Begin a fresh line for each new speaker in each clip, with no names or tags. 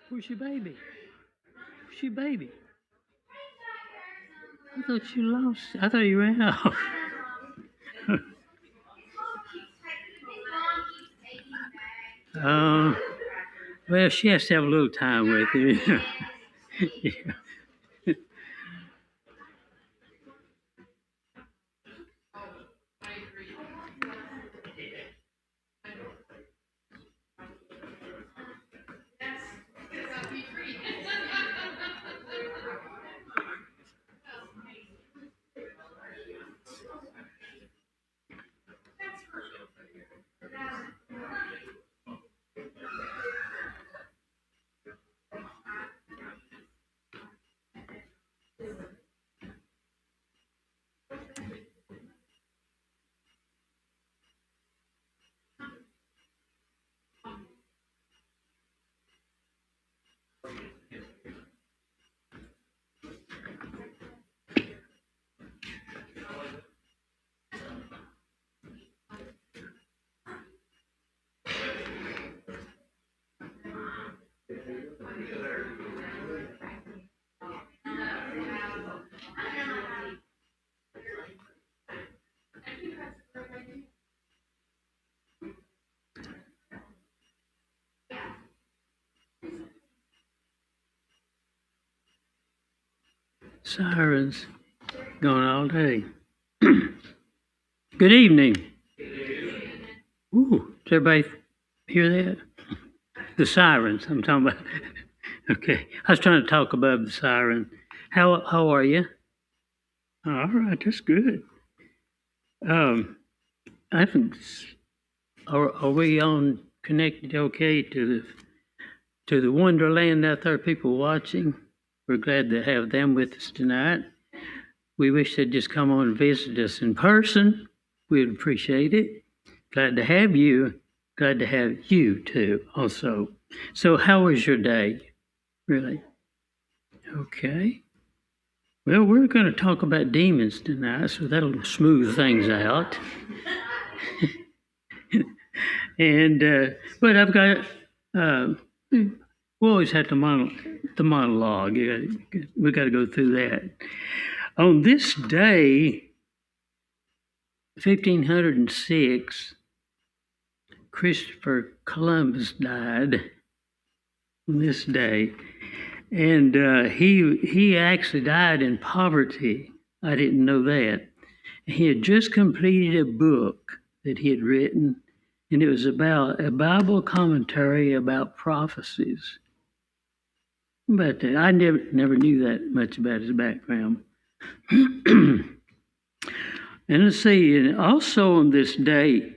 Where's your baby? Where's your baby? I thought you lost. I thought you ran off. um, well, she has to have a little time with you. Yeah. Sirens going all day. Good evening. Ooh, does everybody hear that? The sirens I'm talking about. Okay, I was trying to talk above the siren. How are you? All right, that's good. Um, I haven't. Are we on connected? Okay to the wonderland out there. People watching. We're glad to have them with us tonight. We wish they'd just come on and visit us in person. We'd appreciate it. Glad to have you. Glad to have you too, also. So, how was your day? Really? Okay. Well, we're going to talk about demons tonight, so that'll smooth things out. And but I've got we always have the monologue. We got to go through that. On this day, 1506, Christopher Columbus died. On this day, and he actually died in poverty. I didn't know that. He had just completed a book that he had written, and it was about a Bible commentary about prophecies. But I never knew that much about his background. And let's see, and also on this day,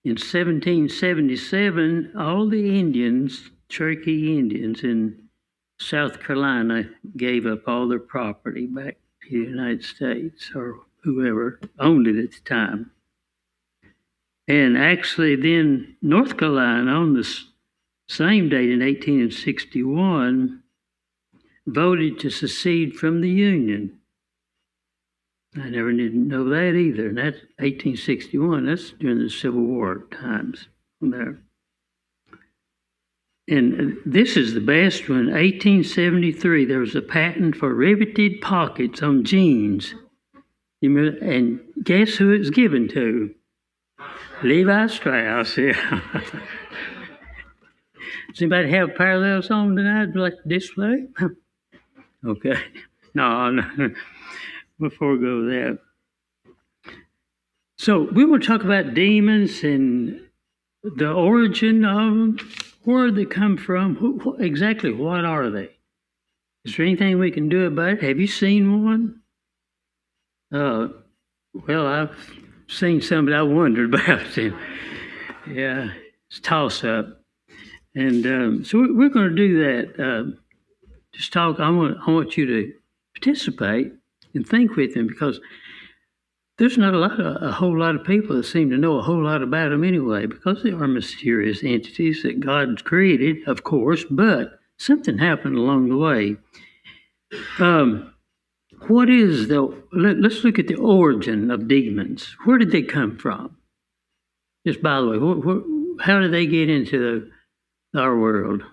in 1777, all the Indians, Cherokee Indians in South Carolina, gave up all their property back to the United States, or whoever owned it at the time. And actually, then North Carolina, on this same date in 1861, voted to secede from the Union. I never didn't know that either. And that's 1861. That's during the Civil War times there. And this is the best one. 1873, there was a patent for riveted pockets on jeans. And guess who it was given to? Levi Strauss. Yeah. Does anybody have parallels on tonight like to display? Okay. No. Before we go there. So we want to talk about demons and the origin of them, where they come from, exactly what are they? Is there anything we can do about it? Have you seen one? Well, I've seen some that I wondered about them. Yeah, it's toss up. And so we're going to do that. Just talk. I want you to participate and think with them, because there's not a whole lot of people that seem to know a whole lot about them anyway, because they are mysterious entities that God's created, of course, but something happened along the way. What is let's look at the origin of demons. Where did they come from? Just by the way, how did they get into our world?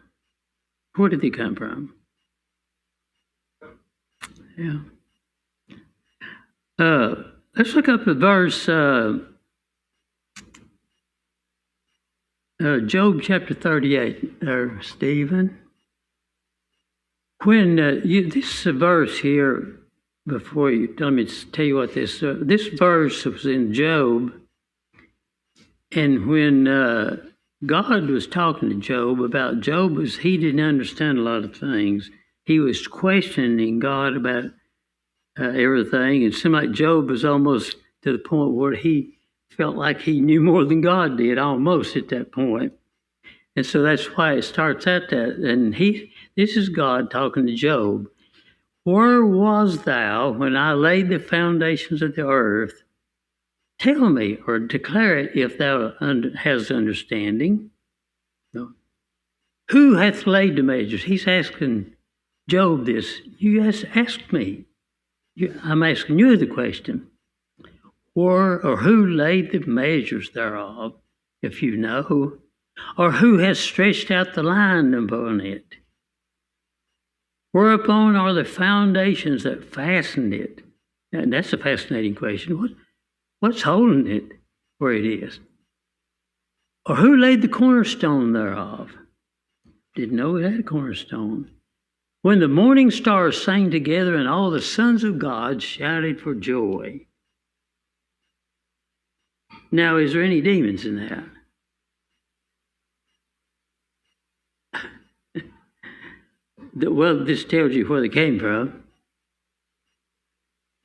Where did they come from? Yeah. Let's look up the verse, Job chapter 38, there, Stephen. When this is a verse here, before you let me tell you what this verse was in Job, and when God was talking to Job about Job, he didn't understand a lot of things. He was questioning God about everything, and it seemed like Job was almost to the point where he felt like he knew more than God did, almost at that point. And so that's why it starts at that. And this is God talking to Job. Where was thou when I laid the foundations of the earth? Tell me, or declare it, if thou hast understanding. No. Who hath laid the measures? He's asking Job this. You asked me. I'm asking you the question. Where or who laid the measures thereof, if you know? Or who has stretched out the line upon it? Whereupon are the foundations that fastened it? And that's a fascinating question. What's holding it where it is? Or who laid the cornerstone thereof? Didn't know it had a cornerstone. When the morning stars sang together and all the sons of God shouted for joy. Now, is there any demons in that? Well, this tells you where they came from.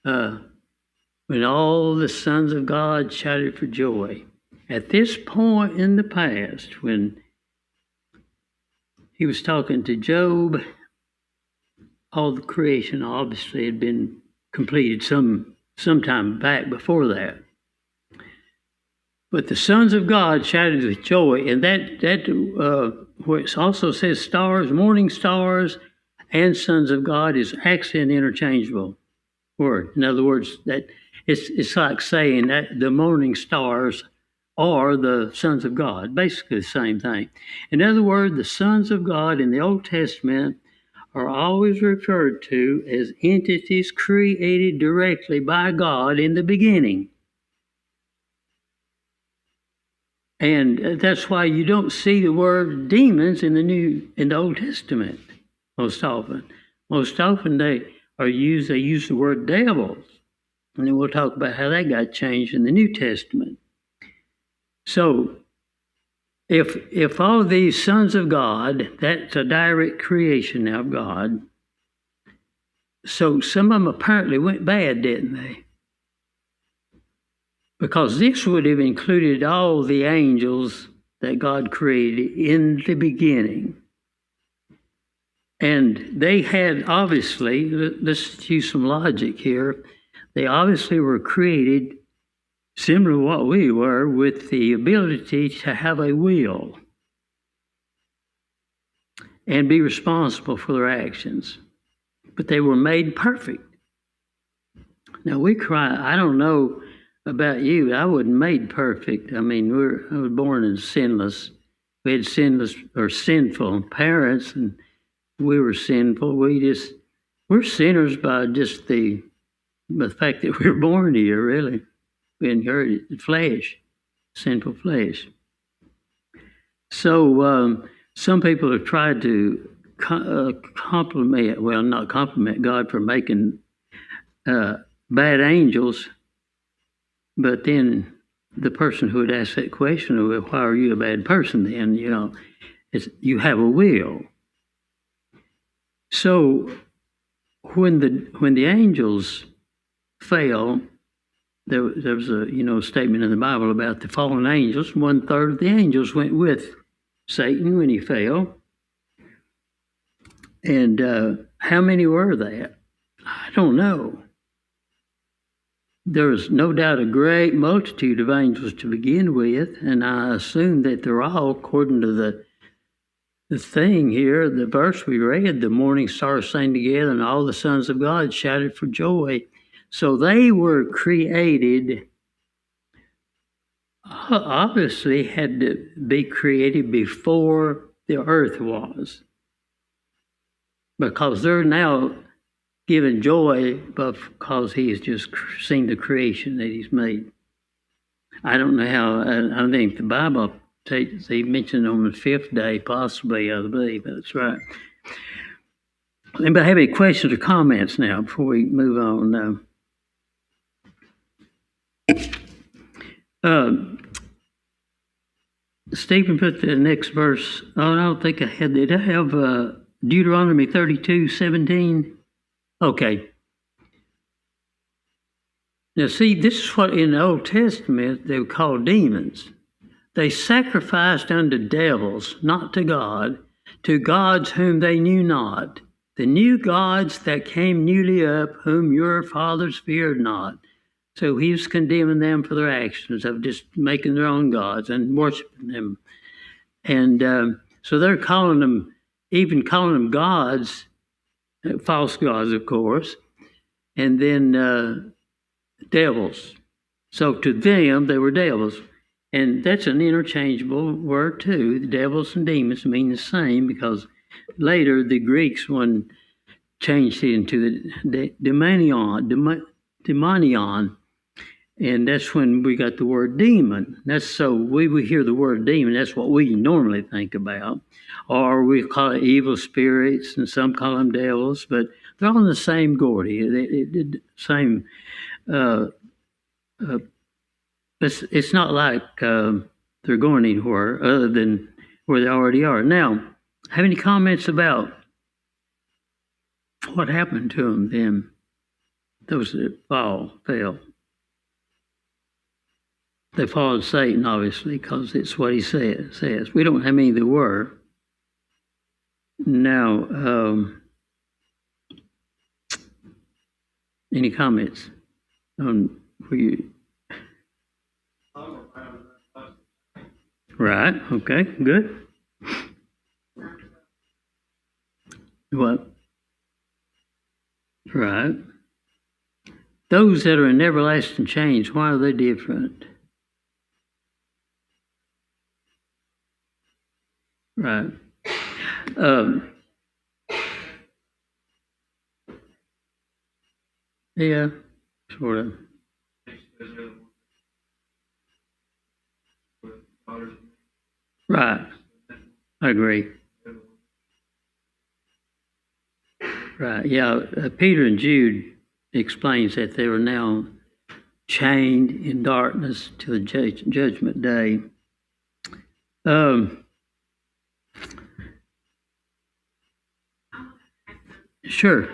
When all the sons of God shouted for joy. At this point in the past, when he was talking to Job, all the creation obviously had been completed sometime back before that. But the sons of God shouted with joy, and that where it also says stars, morning stars, and sons of God is actually an interchangeable word. In other words, that it's like saying that the morning stars are the sons of God, basically the same thing. In other words, the sons of God in the Old Testament are always referred to as entities created directly by God in the beginning. And that's why you don't see the word demons in the Old Testament most often. Most often they use the word devils. And then we'll talk about how that got changed in the New Testament. So if all these sons of God, that's a direct creation now of God. So some of them apparently went bad, didn't they? Because this would have included all the angels that God created in the beginning. And they had obviously, let's use some logic here, they obviously were created similar to what we were, with the ability to have a will and be responsible for their actions. But they were made perfect. Now we cry, I don't know about you, I wasn't made perfect. I mean, I was born in sinless. We had sinful parents, and we were sinful. We're sinners by just the fact that we were born here, really. We inherited the flesh, sinful flesh. So some people have tried to not compliment God for making bad angels, but then the person who would ask that question, well, why are you a bad person then? You have a will. So when the angels fell, there was a statement in the Bible about the fallen angels. 1/3 of the angels went with Satan when he fell. And how many were there? I don't know. There was no doubt a great multitude of angels to begin with, and I assume that they're all, according to the thing here, the verse we read, the morning stars sang together and all the sons of God shouted for joy. So they were created, obviously had to be created before the earth was. because they're now given joy because he's just seen the creation that he's made. I don't know how. I think the Bible they mentioned on the fifth day, possibly. I believe that's right. Anybody have any questions or comments now before we move on? Stephen put the next verse. Oh, I don't think I had. Did I have Deuteronomy 32:17? Okay. Now, see, this is what in the Old Testament they were called demons. They sacrificed unto devils, not to God, to gods whom they knew not, the new gods that came newly up, whom your fathers feared not. So he was condemning them for their actions of just making their own gods and worshiping them. And so they're calling them, even calling them gods, false gods, of course, and then devils. So to them, they were devils. And that's an interchangeable word too. The devils and demons mean the same because later the Greeks one changed it into the demonion, and that's when we got the word demon. That's so we hear the word demon, that's what we normally think about. Or we call it evil spirits, and some call them devils, but they're all in the same Gordy, the same. It's not like they're going anywhere other than where they already are. Now, have any comments about what happened to them then? Those that fell. They followed Satan, obviously, because it's what he says. We don't have any that were. Now, any comments on where you? Right. Okay. Good. What? Right. Those that are in everlasting change, why are they different? Right. Yeah, sort of. Right. I agree. Right. Yeah. Peter and Jude explains that they were now chained in darkness to the judgment day. Sure.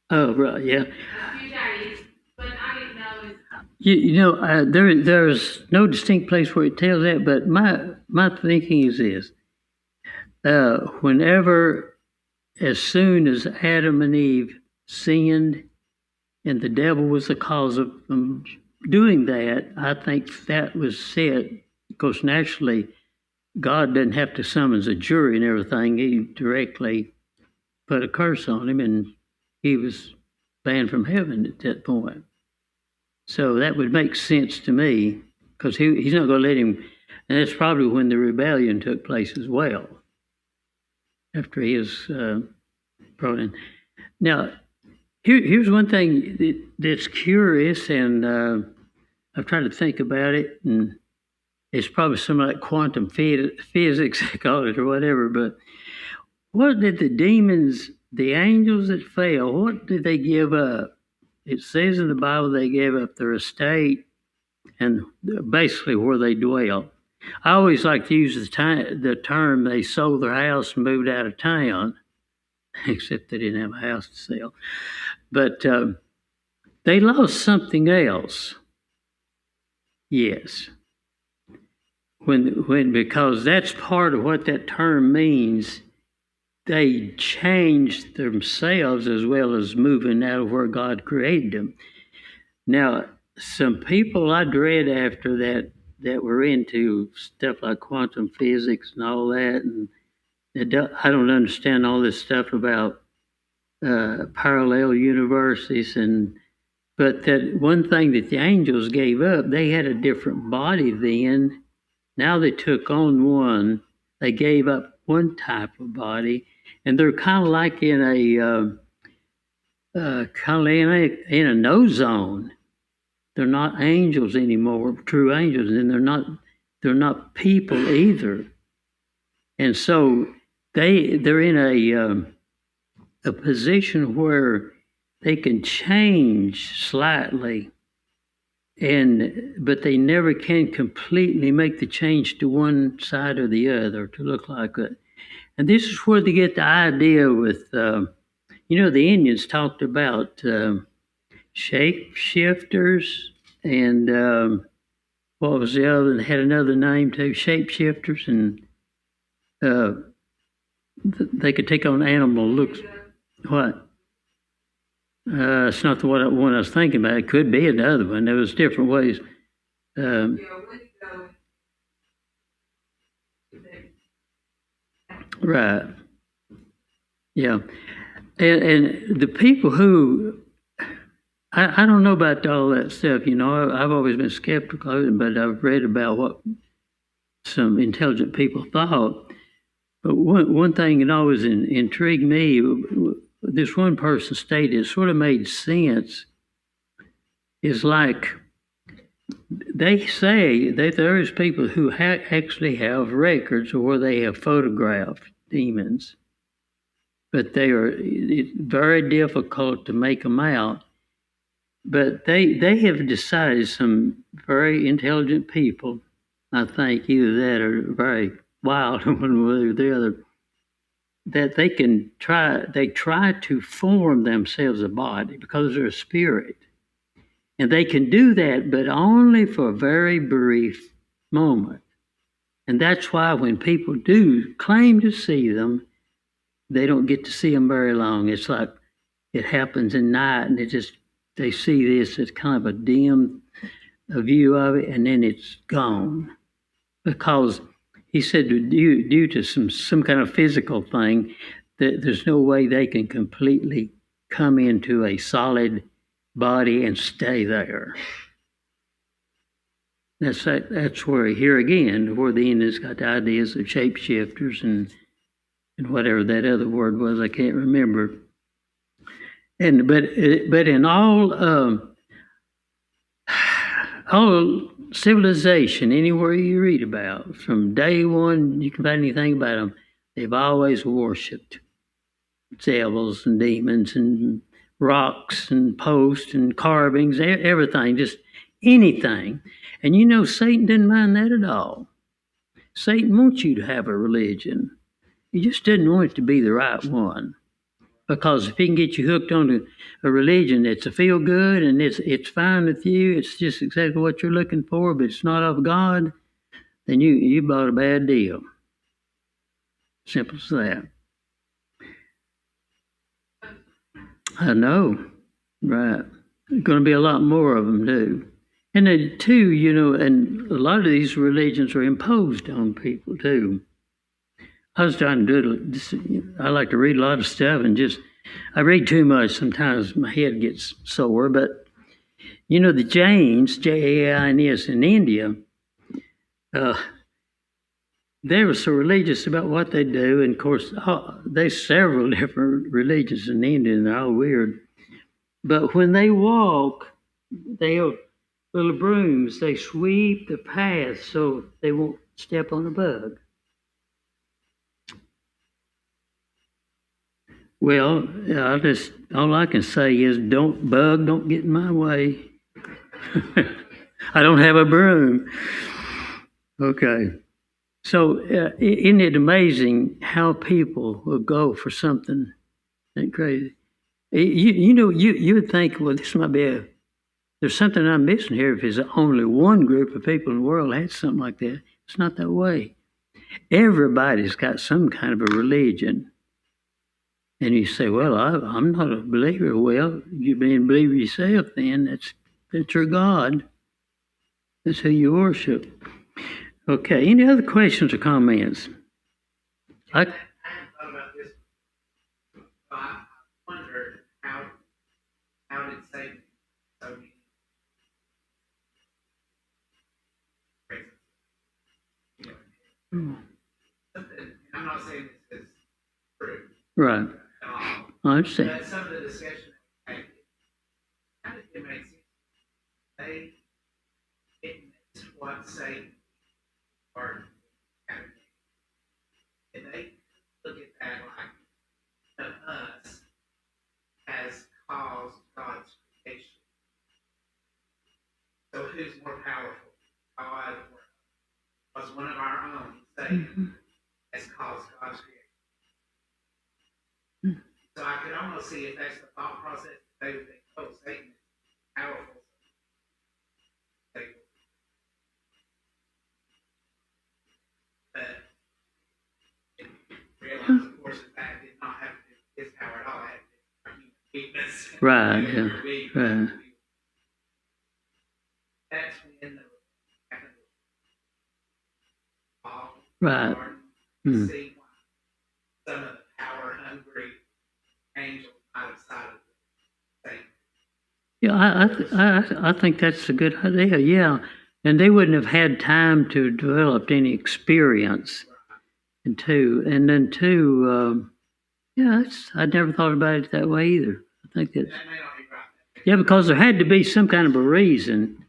Oh, right, yeah. There's no distinct place where it tells that, but my thinking is this. Whenever, as soon as Adam and Eve sinned and the devil was the cause of them doing that, I think that was said, because naturally God doesn't have to summons a jury and everything. He directly put a curse on him, and he was banned from heaven at that point. So that would make sense to me, because he's not going to let him. And that's probably when the rebellion took place as well, after he was brought in. Now, here's one thing that's curious, and I've tried to think about it, and it's probably some like quantum physics, they call it, or whatever, but what did the demons, the angels that fell, what did they give up? It says in the Bible they gave up their estate and basically where they dwell. I always like to use the term they sold their house and moved out of town, except they didn't have a house to sell. But they lost something else. Yes. When because that's part of what that term means. they changed themselves as well as moving out of where God created them. Now, some people I'd read after that were into stuff like quantum physics and all that, and I don't understand all this stuff about parallel universes, but that one thing that the angels gave up, they had a different body then. Now they took on one. They gave up one type of body, and they're kind of like in in a no zone. They're not angels anymore, true angels, and they're not people either. And so they're in a position where they can change slightly, but they never can completely make the change to one side or the other to look like it. And this is where they get the idea with, the Indians talked about shapeshifters and what was the other? They had another name too, shapeshifters, and they could take on animal looks. What? It's not the one I was thinking about. It could be another one. There was different ways. Right. Yeah. And the people who, I don't know about all that stuff, I've always been skeptical of it, but I've read about what some intelligent people thought. But one thing that always intrigued me, this one person stated, it sort of made sense, is like they say that there is people who actually have records where they have photographed demons, but it's very difficult to make them out. But they have decided, some very intelligent people, I think, either that or very wild, one way or the other, that they try to form themselves a body because they're a spirit. And they can do that, but only for a very brief moment. And that's why when people do claim to see them, they don't get to see them very long. It's like it happens at night, and they see this as kind of a dim view of it, and then it's gone. Because he said due to some kind of physical thing, that there's no way they can completely come into a solid body and stay there. That's where, here again, where the Indians got the ideas of shapeshifters and whatever that other word was, I can't remember. But in all civilization, anywhere you read about, from day one, you can find anything about them, they've always worshipped devils and demons and rocks and posts and carvings, everything, just anything. And Satan didn't mind that at all. Satan wants you to have a religion. He just didn't want it to be the right one. Because if he can get you hooked onto a religion that's a feel good and it's fine with you, it's just exactly what you're looking for, but it's not of God, then you bought a bad deal. Simple as that. I know, right? There's going to be a lot more of them too. And then too, and a lot of these religions are imposed on people too. I was trying to do it. I like to read a lot of stuff, and I read too much. Sometimes my head gets sore. But the Jains, Jains in India, they were so religious about what they do. And of course, there's several different religions in India, and they're all weird. But when they walk, they have little brooms. They sweep the path so they won't step on a bug. Well, all I can say is don't get in my way. I don't have a broom. Okay. So isn't it amazing how people will go for something that crazy? You would think, well, this might be there's something I'm missing here if there's only one group of people in the world that has something like that. It's not that way. Everybody's got some kind of a religion. And you say, well, I'm not a believer. Well, you being a believer yourself then. That's your God. That's who you worship. Okay, any other questions or comments? I
hadn't thought about this. I wondered how did Satan so many phrases? Something, I'm not saying this is true
right.
at all,
I understand.
but some of the discussion that we had, how did it make sense? They didn't miss what Satan or and they look at that like us has caused God's creation. So who's more powerful? God or was one of our own, Satan, has caused God's creation. So I could almost see if that's the thought process, they would think, oh, Satan is powerful. But realize, of course, that did not have to do with his power at all. It had to do with weakness.
Right, yeah. Right.
That's when the
Right.
see why some of the power hungry angels might have sided with Satan.
Yeah, I think that's a good idea. Yeah, and they wouldn't have had time to develop any experience. And then two, yeah, I'd never thought about it that way either. I think that.
That may not be right.
Yeah, because there had to be some kind of a reason,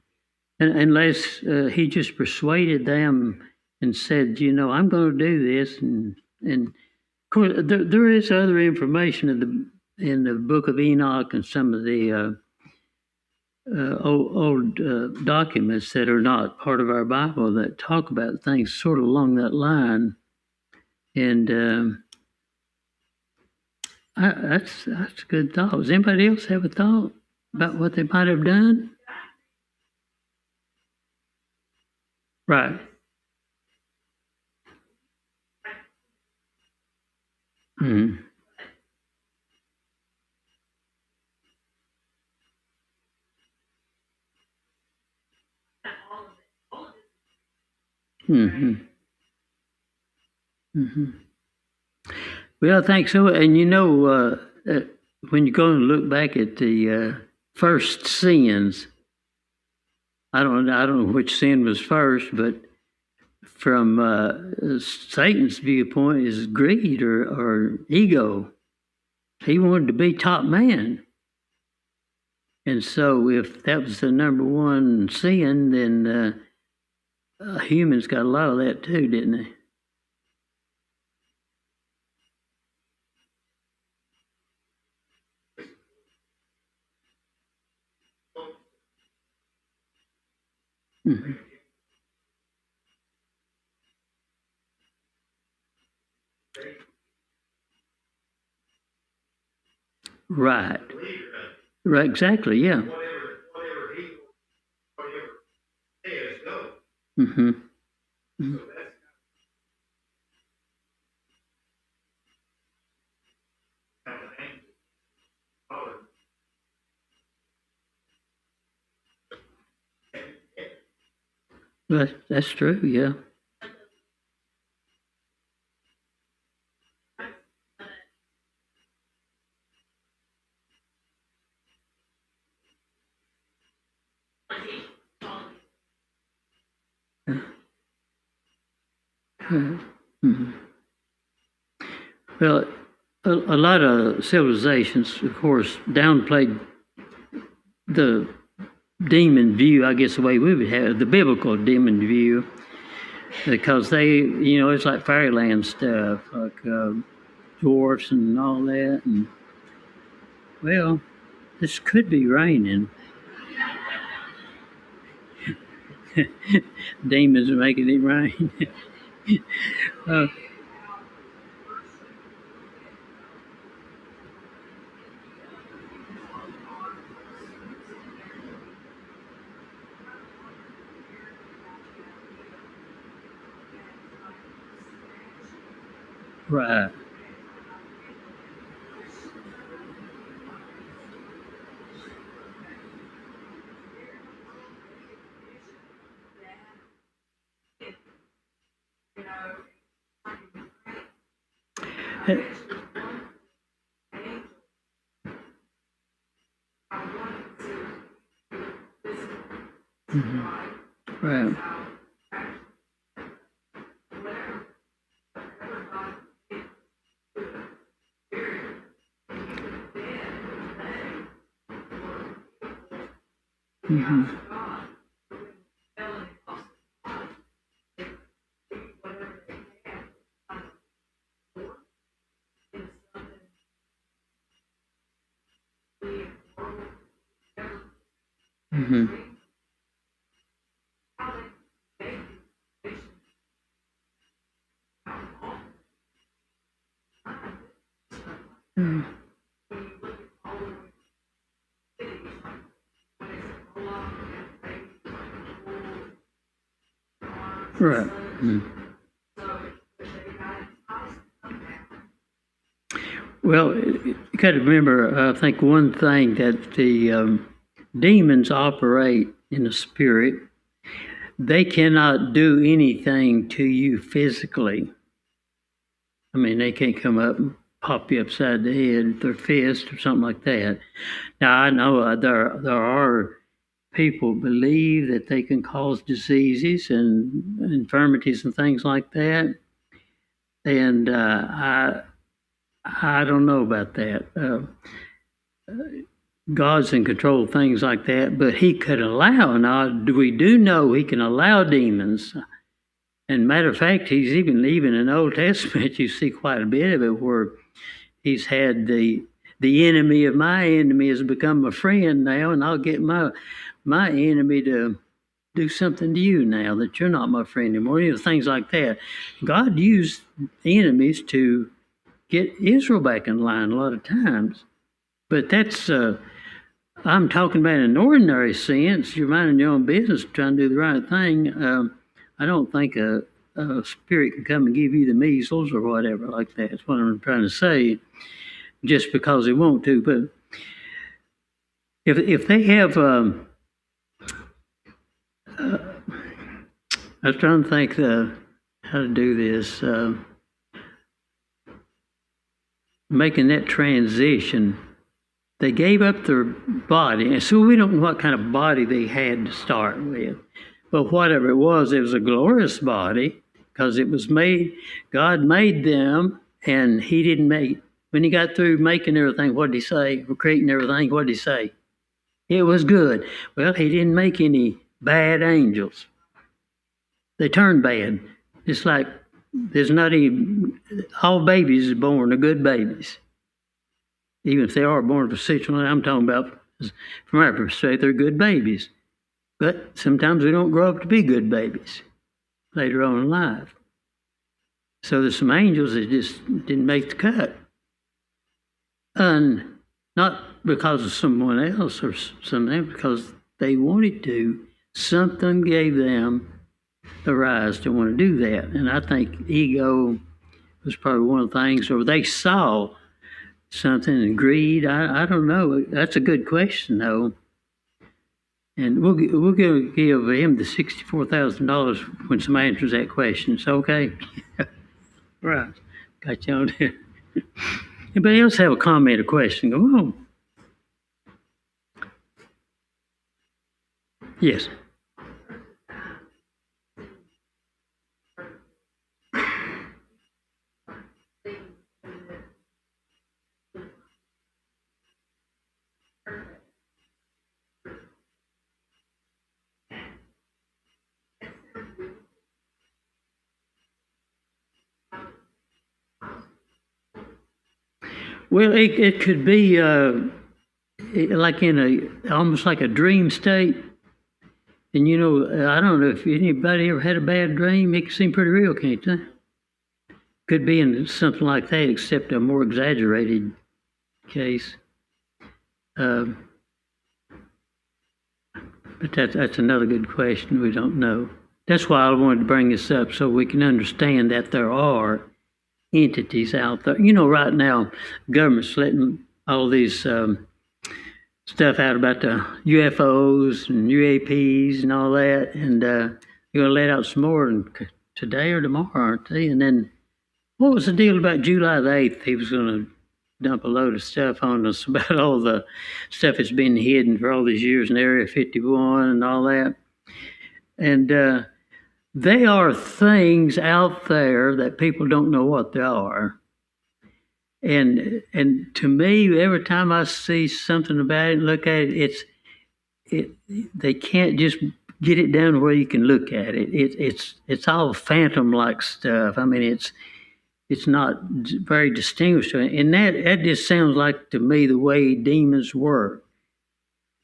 unless he just persuaded them and said, I'm going to do this, and of course there is other information in the Book of Enoch and some of the old documents that are not part of our Bible that talk about things sort of along that line, and that's a good thought. Does anybody else have a thought about what they might have done? Right. Mm. Mm-hmm. Mm-hmm. Well, I think so. And when you go and look back at the first sins, I don't know which sin was first, but from Satan's viewpoint is greed or ego. He wanted to be top man. And so if that was the number one sin, then humans got a lot of that too, didn't they? Mm-hmm. Right. Right, exactly, yeah. Mm-hmm. Mm-hmm. That's true, yeah. Mm-hmm. Well, a lot of civilizations, of course, downplayed the demon view, I guess the way we would have the biblical demon view, because it's like fairyland stuff, like dwarfs and all that. And, well, this could be raining. Demons are making it rain. uh, right. Right. Right. Well, you got to remember, I think one thing that the demons operate in the spirit, they cannot do anything to you physically. I mean, they can't come up and pop you upside the head with their fist or something like that. Now, I know there are people believe that they can cause diseases and infirmities and things like that, and I don't know about that. God's in control of things like that, but He could allow. Now, we do know He can allow demons. And matter of fact, He's even in the Old Testament, you see quite a bit of it where He's had the enemy of my enemy has become a friend now, and I'll get my enemy to do something to you now that you're not my friend anymore. You know, things like that. God used enemies to get Israel back in line a lot of times, but that's I'm talking about in an ordinary sense. You're minding your own business, trying to do the right thing. I don't think a spirit can come and give you the measles or whatever like that. That's what I'm trying to say, just because they want to. But if they have, I was trying to think how to do this, making that transition. They gave up their body, and so we don't know what kind of body they had to start with. But whatever it was a glorious body because it was made, God made them, and He didn't make, when He got through making everything, what did He say? Creating everything, what did He say? It was good. Well, He didn't make any bad angels. They turn bad. It's like there's not even, all babies are born are good babies. Even if they are born procedurally, I'm talking about, from our perspective, they're good babies. But sometimes we don't grow up to be good babies later on in life. So there's some angels that just didn't make the cut. And not because of someone else or something, because they wanted to. Something gave them the rise to want to do that. And I think ego was probably one of the things, or they saw something and greed. I don't know. That's a good question, though. And we'll give him the $64,000 when somebody answers that question. It's okay. Right. Got you on there. Anybody else have a comment or question? Go on. Yes. Well, it could be like in almost like a dream state. And you know, I don't know if anybody ever had a bad dream. It can seem pretty real, can't it? Could be in something like that, except a more exaggerated case. But that's another good question. We don't know. That's why I wanted to bring this up, so we can understand that there are entities out there. You know, right now, government's letting all these stuff out about the UFOs and UAPs and all that, and they're going to let out some more today or tomorrow, aren't they? And then What was the deal about July the 8th? He was going to dump a load of stuff on us about all the stuff that's been hidden for all these years in Area 51 and all that. And there are things out there that people don't know what they are. And to me, every time I see something about it, look at it, they can't just get it down to where you can look at it. It's all phantom like stuff. I mean, it's not very distinguished, and that just sounds like to me the way demons work.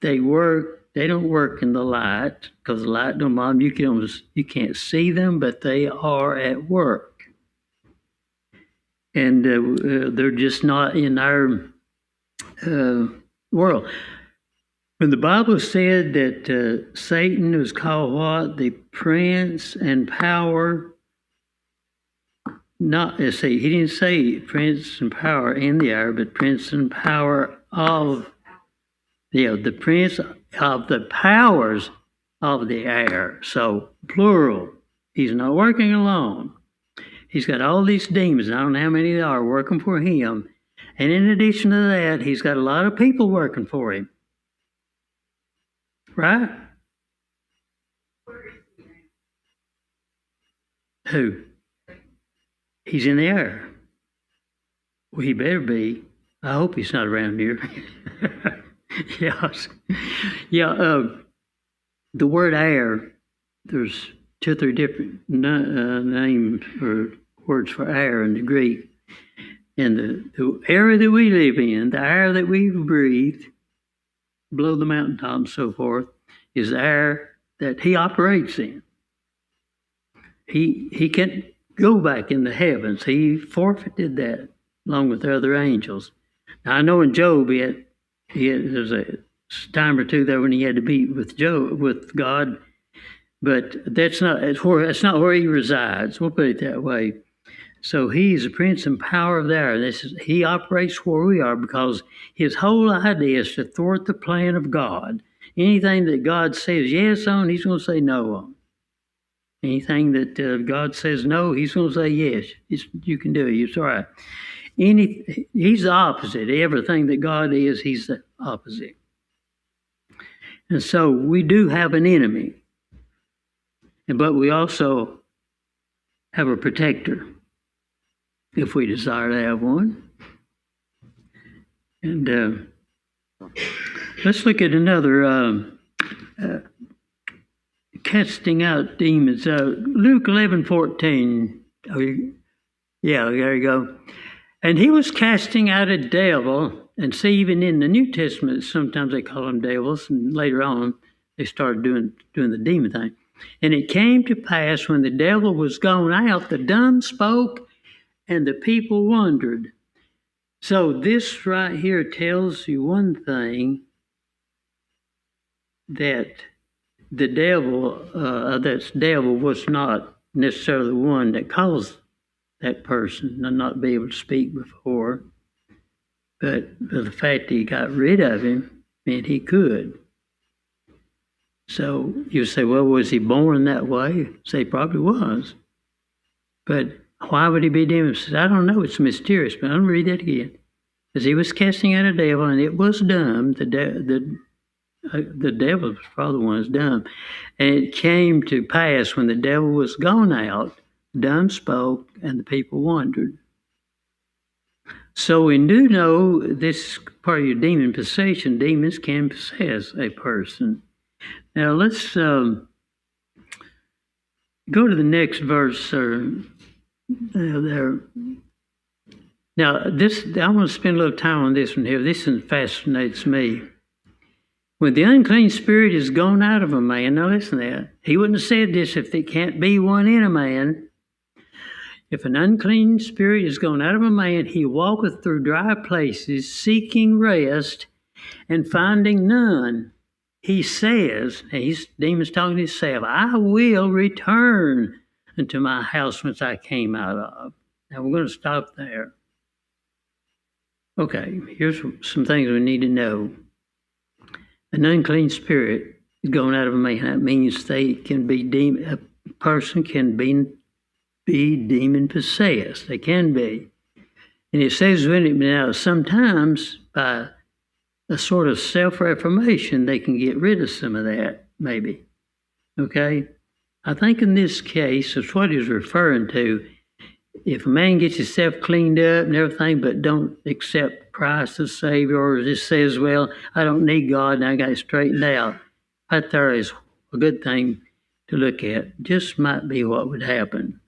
They don't work in the light because the light don't bother them. You can't see them, but they are at work, and they're just not in our world. When the Bible said that Satan was called what? The prince and power. Not, he didn't say prince and power in the air, but prince and power of, the prince of the powers of the air. So, plural. He's not working alone. He's got all these demons. I don't know how many there are working for him. And in addition to that, he's got a lot of people working for him. Right? Who? He's in the air. Well, he better be. I hope he's not around here. Yes. Yeah. The word air, there's 2 or 3 different names or words for air in the Greek. And the area that we live in, the air that we breathe, below the mountaintop and so forth, is the air that he operates in. He can't go back in the heavens. He forfeited that along with the other angels. Now, I know in Job there's a time or two there when he had to be with God, but that's not where he resides. We'll put it that way. So he's the prince and power of the air. He operates where we are because his whole idea is to thwart the plan of God. Anything that God says yes on, he's going to say no on. Anything that God says no, he's going to say yes. You can do it. It's all right. He's the opposite. Everything that God is, he's the opposite. And so we do have an enemy, but we also have a protector, if we desire to have one. And let's look at another casting out demons. Luke 11:14. Yeah, there you go. And he was casting out a devil. And see, even in the New Testament, sometimes they call them devils, and later on they started doing the demon thing. And it came to pass when the devil was gone out, the dumb spoke, and the people wondered. So this right here tells you one thing, that the devil, that devil was not necessarily the one that caused that person to not be able to speak before, but the fact that he got rid of him meant he could. So you say, well, was he born that way? Say he probably was. But why would he be demon? I don't know. It's mysterious, but I'm going to read that again. As he was casting out a devil, and it was dumb, the devil's father was dumb. And it came to pass when the devil was gone out, dumb spoke, and the people wondered. So we do know this part of your demon possession. Demons can possess a person. Now let's go to the next verse there. Now I want to spend a little time on this one here. This one fascinates me. When the unclean spirit is gone out of a man, now listen to that. He wouldn't have said this if there can't be one in a man. If an unclean spirit is gone out of a man, he walketh through dry places, seeking rest, and finding none. He says, demon's talking to himself, I will return unto my house whence I came out of. Now we're going to stop there. Okay, here's some things we need to know. An unclean spirit is going out of a man. That means they can be a person can be be demon possessed. They can be. And it says when it now sometimes by a sort of self-reformation they can get rid of some of that, maybe. Okay? I think in this case, it's what he's referring to. If a man gets himself cleaned up and everything, but don't accept Christ as Savior, or just says, well, I don't need God and I got it straightened out, that there is a good thing to look at. Just might be what would happen.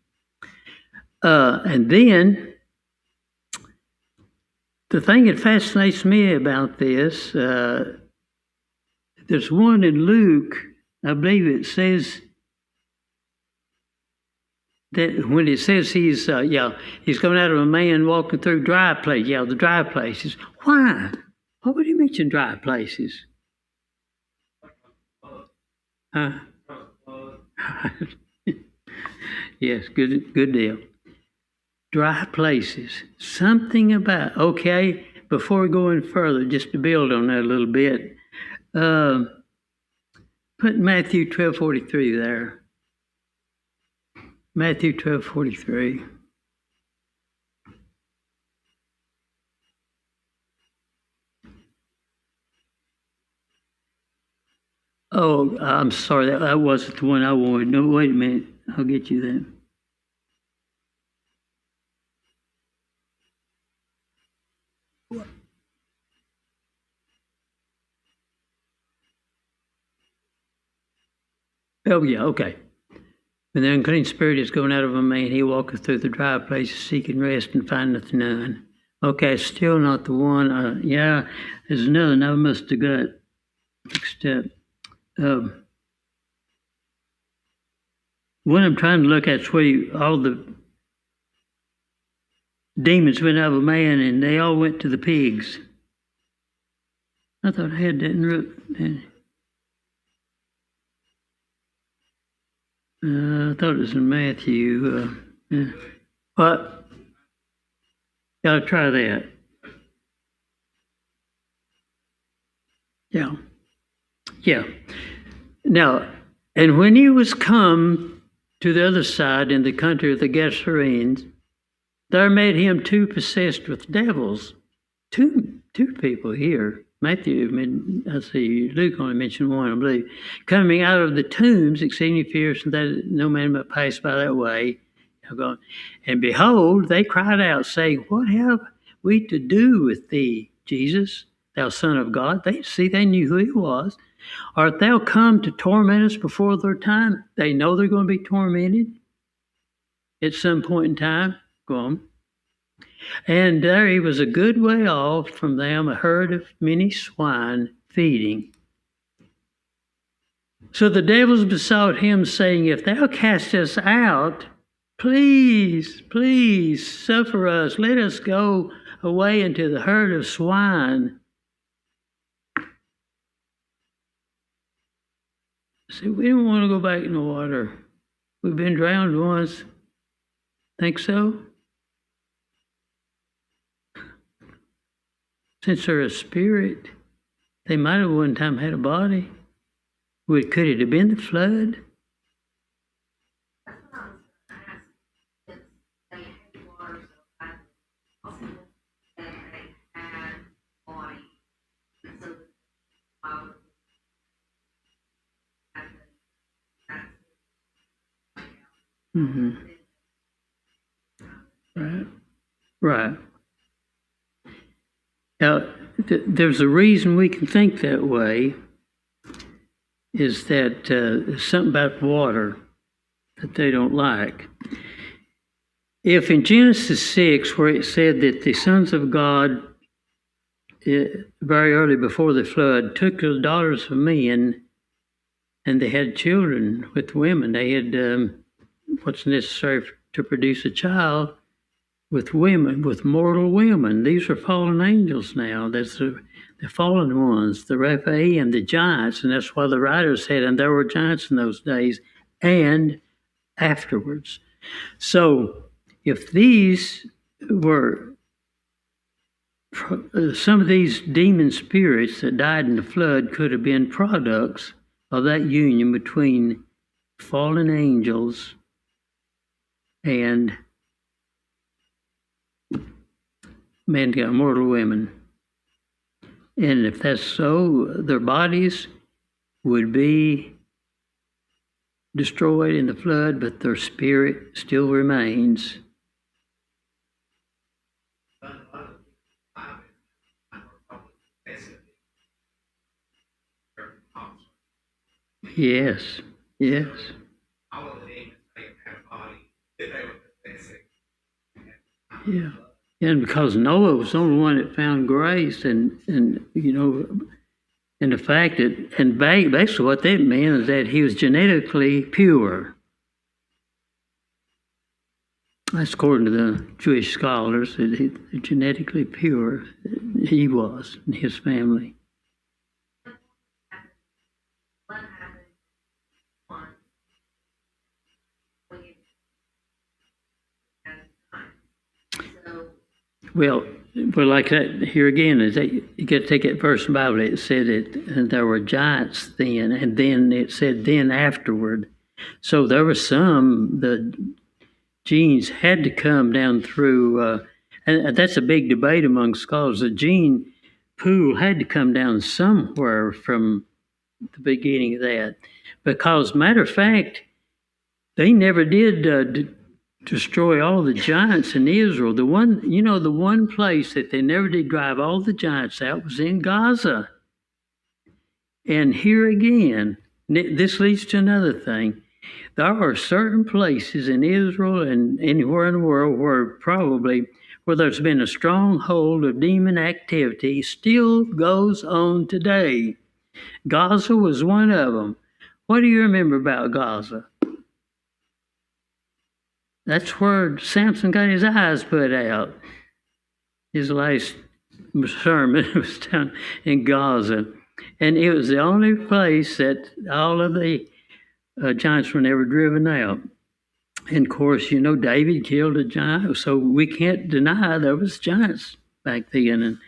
And then the thing that fascinates me about this, there's one in Luke, I believe it says that when it says he's coming out of a man walking through dry places, the dry places. Why? Why would he mention dry places? Huh? Yes, good deal. Dry places. Something about, okay, before we go any further, just to build on that a little bit, put Matthew 12:43 there. Matthew 12:43. Oh, I'm sorry, that wasn't the one I wanted. No, wait a minute. I'll get you then. Oh, yeah, okay. When the unclean spirit is going out of a man, he walketh through the dry places, seeking rest, and findeth none. Okay, still not the one. There's another, and I must have got mixed up. What I'm trying to look at is where all the demons went out of a man, and they all went to the pigs. I thought I had that in I thought it was in Matthew. What? Gotta try that. Yeah. Now, and when he was come to the other side in the country of the Gadarenes, there met him two possessed with devils. Two people here. Matthew, Luke only mentioned one, I believe. Coming out of the tombs, exceeding fierce, and that no man might pass by that way. And behold, they cried out, saying, what have we to do with thee, Jesus, thou Son of God? They knew who he was. Art thou come to torment us before their time? They know they're going to be tormented at some point in time. Go on. And there he was a good way off from them, a herd of many swine feeding. So the devils besought him, saying, if thou cast us out, please suffer us. Let us go away into the herd of swine. See, we don't want to go back in the water. We've been drowned once. Think so? Since they're a spirit, they might have one time had a body. Could it have been the flood? Mm-hmm. Right. Now, there's a reason we can think that way, is that there's something about water that they don't like. If in Genesis 6, where it said that the sons of God, very early before the flood, took the daughters of men, and they had children with women, they had what's necessary to produce a child with women, with mortal women. These are fallen angels now. That's the fallen ones, the Rephaim, the giants, and that's why the writer said, and there were giants in those days and afterwards. So if these were, some of these demon spirits that died in the flood could have been products of that union between fallen angels and men got mortal women. And if that's so, their bodies would be destroyed in the flood, but their spirit still remains. Yes, yes. Yeah. And because Noah was the only one that found grace, and you know, and the fact that, and basically what that meant is that he was genetically pure. That's according to the Jewish scholars, that he genetically pure he was and his family. Well, like that here again is that you got to take that verse in the Bible. It said that there were giants then, and then it said then afterward. So there were some the genes had to come down through, and that's a big debate among scholars. The gene pool had to come down somewhere from the beginning of that, because matter of fact, they never did destroy all the giants in Israel. The one place that they never did drive all the giants out was in Gaza. And here again, this leads to another thing. There are certain places in Israel and anywhere in the world where there's been a stronghold of demon activity still goes on today. Gaza was one of them. What do you remember about Gaza? That's where Samson got his eyes put out. His last sermon was down in Gaza. And it was the only place that all of the giants were never driven out. And of course, David killed a giant, so we can't deny there was giants back then. And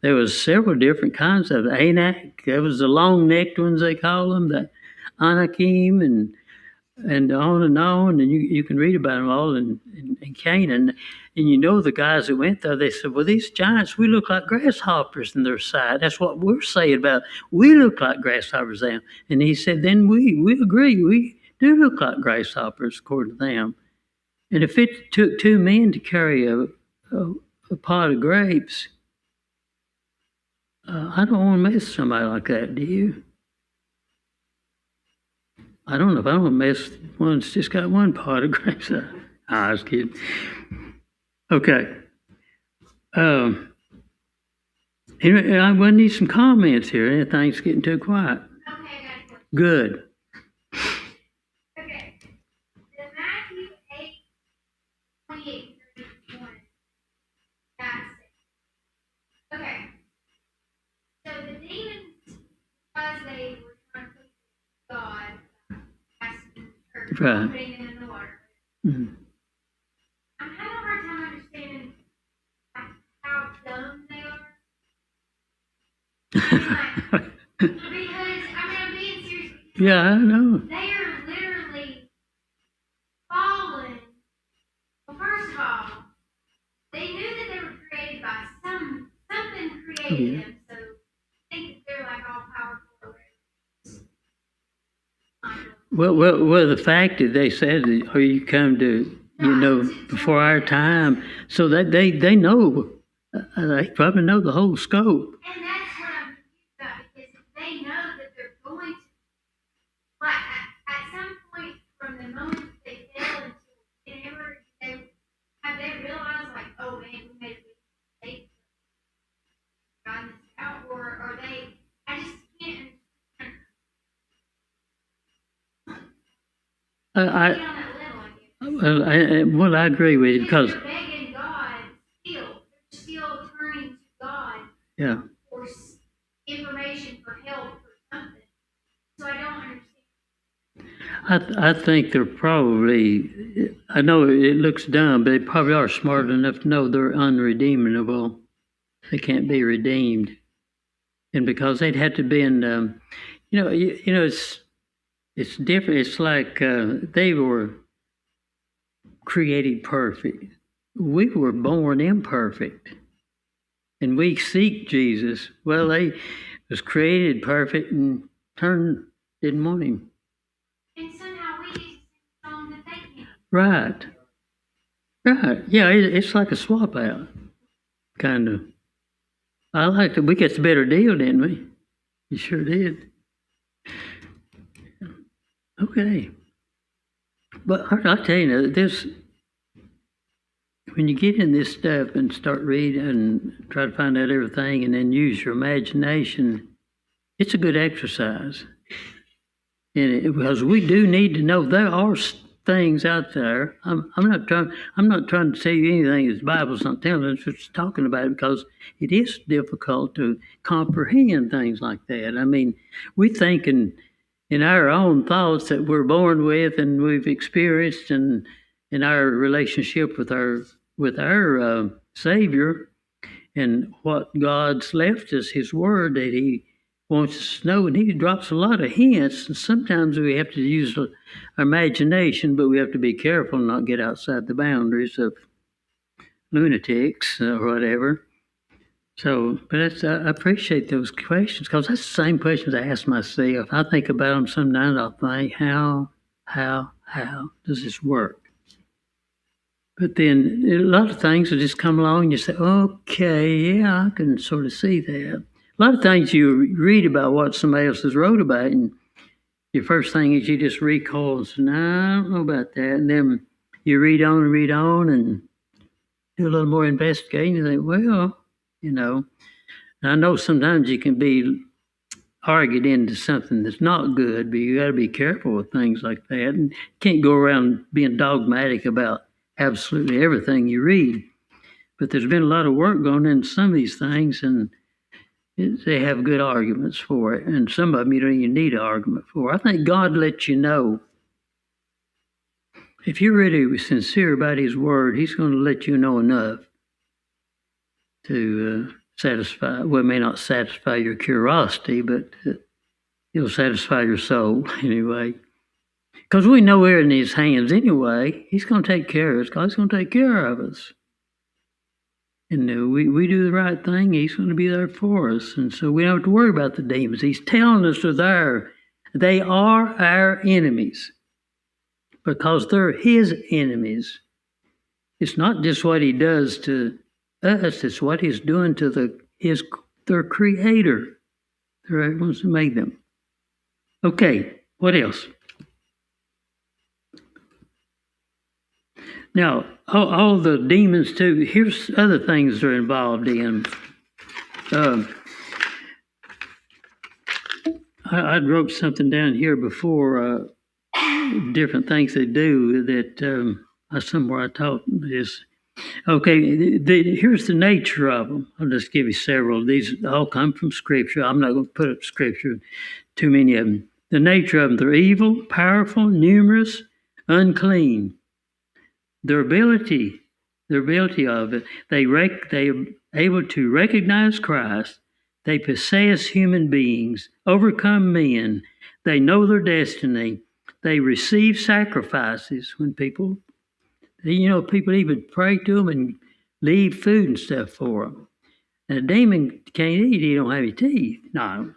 there was several different kinds of Anak. There was the long-necked ones, they call them, the Anakim, and on, and you can read about them all in Canaan. And the guys that went there, they said, well, these giants, we look like grasshoppers in their sight. That's what we're saying about, we look like grasshoppers to them. And he said, then we agree, we do look like grasshoppers according to them. And if it took two men to carry a pot of grapes, I don't want to mess with somebody like that, do you? I don't know if I don't mess with one that's just got one pot of grapes. I was kidding. Okay. Anyway, I would need some comments here. Anything's getting too quiet.
Okay,
good.
Okay. The Matthew 8:28-31. That's it. Okay. So the demons, because they were trying to please God,
Right.
putting them in the water.
Mm-hmm.
I'm having a hard time understanding how dumb they are. Because, I'm being serious.
Yeah, I know.
They are literally fallen. Well, first of all, they knew that they were created by something created them, so I think they're like all powerful.
Well, the fact that they said, "Oh, you come to, before our time," so that they know, they probably know the whole scope.
And that's what I'm confused about, because they know that they're going to, like, at some point from the moment that they fail until whenever they realize, like, oh man, we made a big mistake, gotten this out, or are they? I just can't.
I agree with you because
they're begging God still. They're still turning to God.
Yeah.
For information, for help, for something. So I don't understand.
I think they're probably. I know it looks dumb, but they probably are smart enough to know they're unredeemable. They can't be redeemed, and because they'd have to be in, it's different. It's like they were created perfect. We were born imperfect. And we seek Jesus. Well, they was created perfect and didn't want him.
And somehow we use the same song that they can.
Right. Right. Yeah, it's like a swap out, kind of. I liked it. We got the better deal, didn't we? You sure did. Okay. But I tell you, this, when you get in this stuff and start reading and try to find out everything and then use your imagination, it's a good exercise. And because we do need to know there are things out there. I'm not trying to tell you anything that the Bible's not telling us. It's talking about it because it is difficult to comprehend things like that. I mean, we think in our own thoughts that we're born with and we've experienced and in our relationship with our Savior and what God's left us, His Word that He wants us to know, and He drops a lot of hints. And sometimes we have to use our imagination, but we have to be careful and not get outside the boundaries of lunatics or whatever. So, but I appreciate those questions because that's the same questions I ask myself. I think about them sometimes. I'll think, how does this work? But then a lot of things will just come along and you say, okay, yeah, I can sort of see that. A lot of things you read about what somebody else has wrote about, and your first thing is you just recall and say, no, I don't know about that. And then you read on and do a little more investigating. You think, well, I know sometimes you can be argued into something that's not good, but you got to be careful with things like that. And you can't go around being dogmatic about absolutely everything you read. But there's been a lot of work going into some of these things, and they have good arguments for it. And some of them you don't even need an argument for. I think God lets you know. If you're really sincere about His Word, He's going to let you know enough to satisfy, well, it may not satisfy your curiosity, but it'll satisfy your soul anyway. Because we know we're in His hands anyway. He's going to take care of us. God's going to take care of us. And we do the right thing, He's going to be there for us. And so we don't have to worry about the demons. He's telling us they are our enemies because they're His enemies. It's not just what He does to us, it's what He's doing to their Creator. They're the ones who made them. Okay, what else? Now, all the demons too, here's other things they're involved in. I wrote something down here before, different things they do that somewhere I taught this. Okay, here's the nature of them. I'll just give you several. These all come from Scripture. I'm not going to put up Scripture, too many of them. The nature of them, they're evil, powerful, numerous, unclean. Their ability of it, they are able to recognize Christ. They possess human beings, overcome men. They know their destiny. They receive sacrifices when people even pray to them and leave food and stuff for them. And a demon can't eat; he don't have any teeth. No.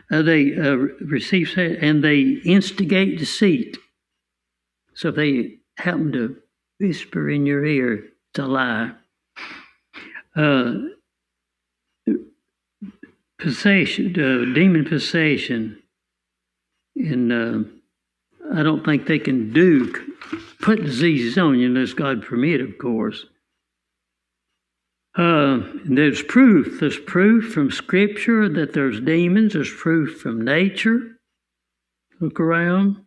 They receive and they instigate deceit. So if they happen to whisper in your ear, it's a lie. Possession, demon possession, and I don't think they can put diseases on you unless God permit, of course. There's proof. There's proof from Scripture that there's demons. There's proof from nature. Look around.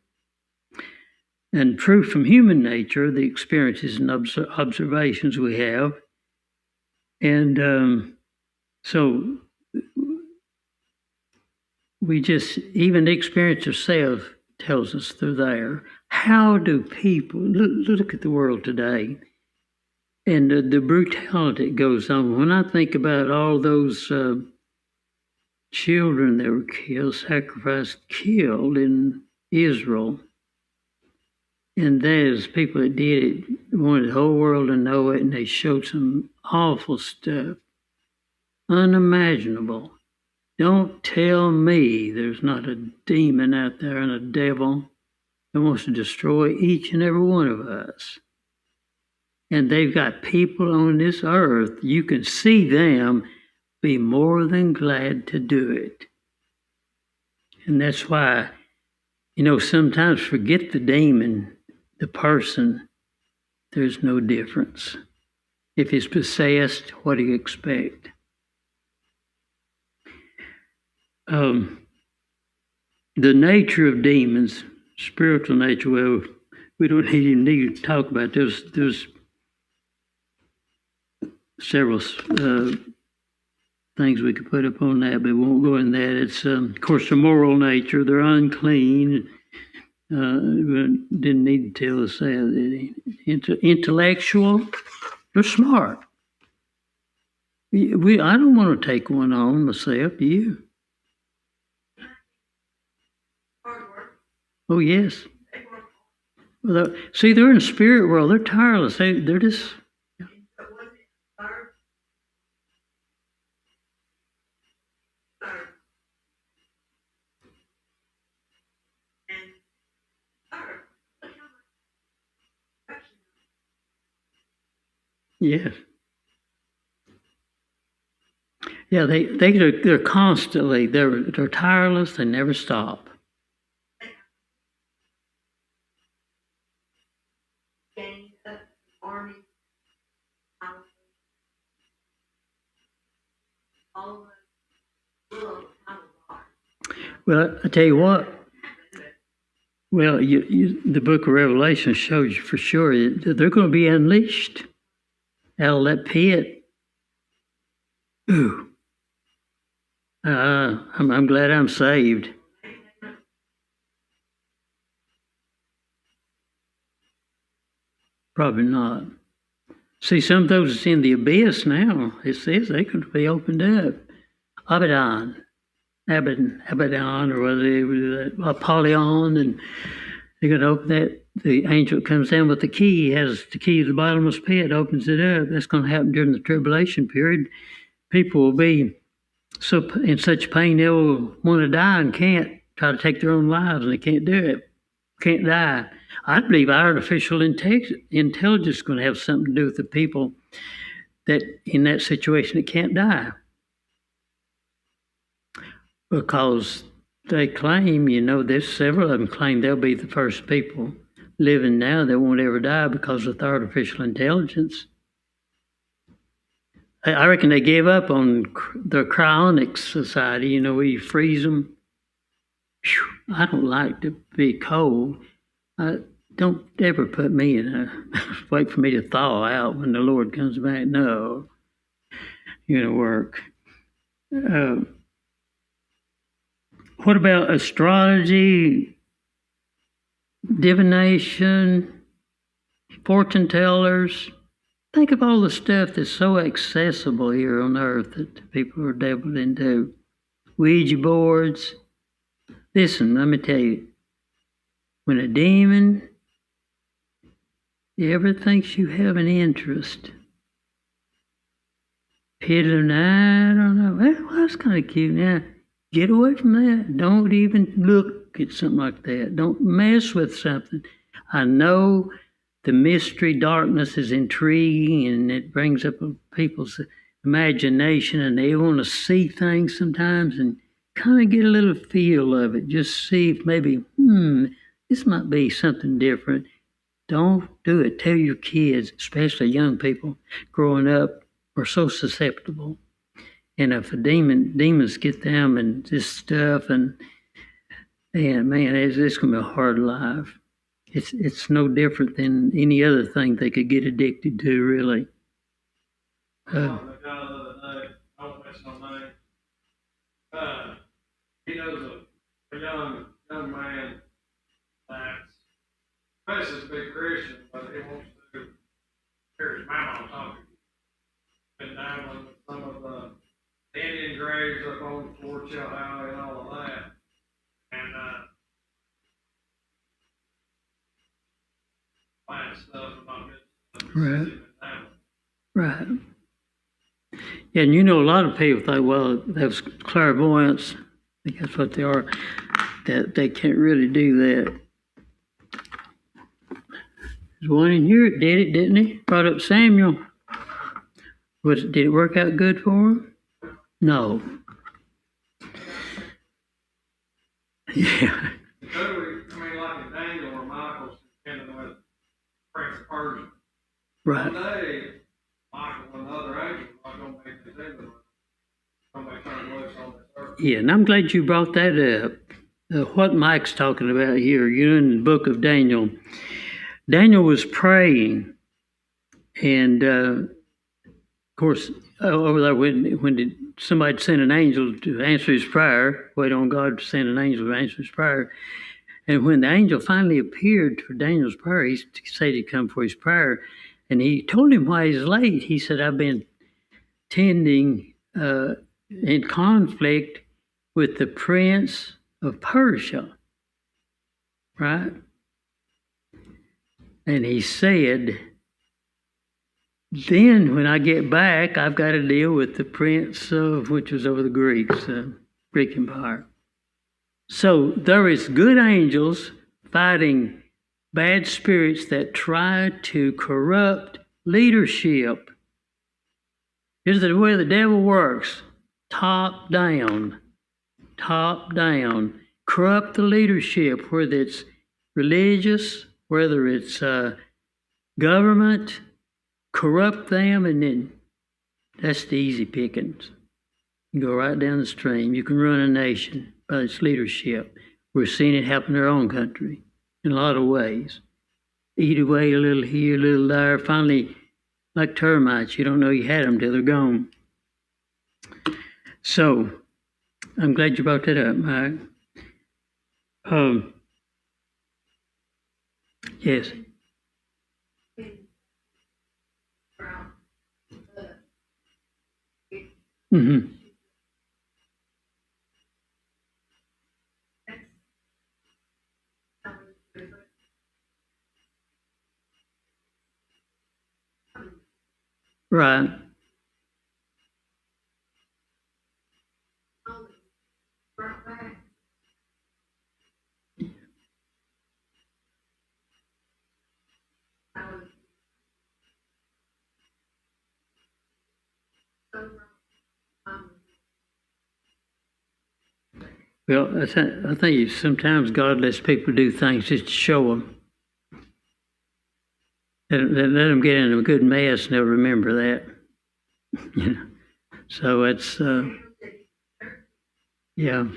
And proof from human nature, the experiences and observations we have. And so we just, even the experience itself tells us they're there. How do people, look at the world today and the brutality that goes on. When I think about all those children that were killed in Israel, And there's people that did it, wanted the whole world to know it, and they showed some awful stuff, unimaginable. Don't tell me there's not a demon out there and a devil that wants to destroy each and every one of us. And they've got people on this earth, you can see them be more than glad to do it. And that's why, sometimes forget the demon, the person, there's no difference. If he's possessed, what do you expect? The nature of demons, spiritual nature, well, we don't even need to talk about this. There's several things we could put up on that, but we won't go in that. It's, of course, the moral nature. They're unclean. Didn't need to tell us that. Intellectual, they're smart. I don't want to take one on myself. You? Oh yes. Well, see, they're in the spirit world. They're tireless. They're just. Yes. Yeah, they're constantly they're tireless. They never stop. Well, I tell you what. Well, the Book of Revelation shows you for sure that they're going to be unleashed out of that pit. Ooh. I'm glad I'm saved. Probably not. See, some of those that's in the abyss now, it says they could be opened up. Abaddon, or whether Apollyon, and they're going to open that. The angel comes down with the key. He has the key to the bottomless pit, opens it up. That's going to happen during the tribulation period. People will be so in such pain they'll want to die and can't, try to take their own lives, and they can't do it. Can't die. I believe artificial intelligence is going to have something to do with the people that in that situation that can't die. Because they claim, there's several of them claim they'll be the first people living now that won't ever die because of artificial intelligence. I reckon they gave up on the cryonics society, where you freeze them. Whew, I don't like to be cold. Don't ever put me wait for me to thaw out when the Lord comes back. No, you're going to work. What about astrology, divination, fortune tellers? Think of all the stuff that's so accessible here on earth that people are dabbled into. Ouija boards. Listen, let me tell you, when a demon ever thinks you have an interest, pit of the night, I don't know, well, that's kind of cute. Now, get away from that. Don't even look at something like that. Don't mess with something. I know the mystery, darkness is intriguing, and it brings up people's imagination, and they want to see things sometimes and kind of get a little feel of it. Just see if maybe, this might be something different. Don't do it. Tell your kids, especially young people growing up, are so susceptible. And if demons get them and this stuff, and man, it's going to be a hard life. It's no different than any other thing they could get addicted to, really.
The guy the other day, I won't mention no name. He knows a young man that's basically a big Christian, but he wants to hear his mama talking. Been dabbling with some of the Indian graves up on Fort Highway and all of that. And bad stuff and not good stuff.
Right.
Sit down.
Right. Yeah, and a lot of people think, well, that's clairvoyance. I think that's what they are. That they can't really do that. There's one in here that did it, didn't he? Brought up Samuel. Did it work out good for him? No. Yeah.
Totally, I mean, like in Daniel or Michael's contending with Prince of Persia.
Right.
One day, Michael and the other angels are going to make this into somebody turn loose on this earth.
Yeah, and I'm glad you brought that up. What Mike's talking about here, in the book of Daniel. Daniel was praying, and of course, over there when somebody sent an angel to answer his prayer, wait on God to send an angel to answer his prayer. And when the angel finally appeared for Daniel's prayer, he said he'd come for his prayer, and he told him why he's late. He said, I've been tending in conflict with the prince of Persia, right? And he said, then when I get back, I've got to deal with the prince of, which was over the Greeks, Greek Empire. So there is good angels fighting bad spirits that try to corrupt leadership. Here's the way the devil works. Top down. Top down. Corrupt the leadership, whether it's religious, whether it's government, corrupt them, and then that's the easy pickings. You go right down the stream. You can run a nation by its leadership. We're seeing it happen in our own country in a lot of ways. Eat away a little here, a little there. Finally, like termites, you don't know you had them till they're gone. So, I'm glad you brought that up, Mike. Yes. Mm-hmm. Right. Well, I think sometimes God lets people do things just to show them. Let them get in a good mess and they'll remember that. So it's, yeah.